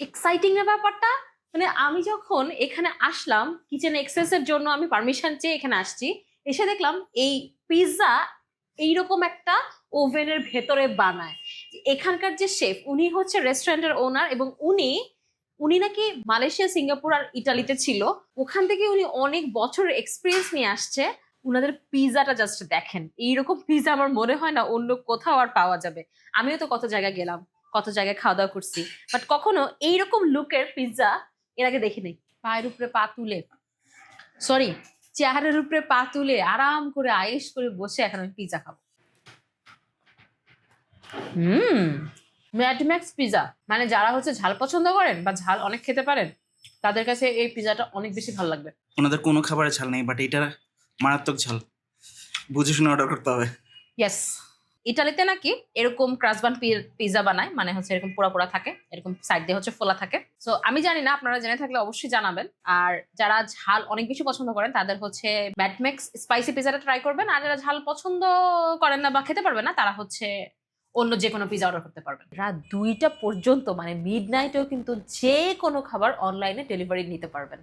Exciting না ব্যাপারটা? মানে আমি যখন এখানে আসলাম কিচেন এক্সেস এর জন্য, আমি পারমিশন চেয়ে এখানে আসছি, এসে দেখলাম এই পিৎজা এইরকম একটা ওভেনের ভেতরে বানায়। এখানকার যে শেফ, উনি হচ্ছে রেস্টুরেন্টের ওনার, এবং উনি উনি নাকি মালয়েশিয়া, সিঙ্গাপুর আর ইটালিতে ছিল। ওখান থেকে উনি অনেক বছরের এক্সপিরিয়েন্স নিয়ে আসছে। উনাদের পিৎজাটা জাস্ট দেখেন, এইরকম পিৎজা আমার মনে হয় না অন্য কোথাও আর পাওয়া যাবে। আমিও তো কত জায়গায় গেলাম, কত জায়গায় খাওয়া দাওয়া করছি, বাট কখনো এইরকম লুকের পিৎজা এর আগে দেখি নাই। পায়ের উপরে পা তুলে, সরি, চেয়ারের উপরে পা তুলে আরাম করে আয়েশ করে বসে এখন আমি পিৎজা খাবো। ম্যাডম্যাক্স পিৎজা, মানে যারা হচ্ছে ঝাল পছন্দ করেন বা ঝাল অনেক খেতে পারেন, তাদের কাছে এই পিৎজাটা অনেক বেশি ভালো লাগবে। ওনাদের কোনো খাবারে ঝাল নেই, বাট এটা মারাত্মক ঝাল, বুঝে শুনে অর্ডার করতে হবে। ইয়েস, ইটালিতে নাকি এরকম ক্রাসবান পিৎজা বানায়, মানে হচ্ছে এরকম পোড়া পোড়া থাকে, এরকম সাইড দিয়ে হচ্ছে ফোলা থাকে। সো আমি জানি না, আপনারা জেনে থাকলে অবশ্যই জানাবেন। আর যারা ঝাল অনেক বেশি পছন্দ করেন তাদের হচ্ছে ম্যাডম্যাক্স স্পাইসি পিৎজাটা ট্রাই করবেন। আর যারা ঝাল পছন্দ করেন না বা খেতে পারবেন না, তারা হচ্ছে অন্য যে কোনো পিৎজা অর্ডার করতে পারবেন। রাত 2টা পর্যন্ত, মানে মিড নাইটেও কিন্তু যে কোনো খাবার অনলাইনে ডেলিভারি নিতে পারবেন।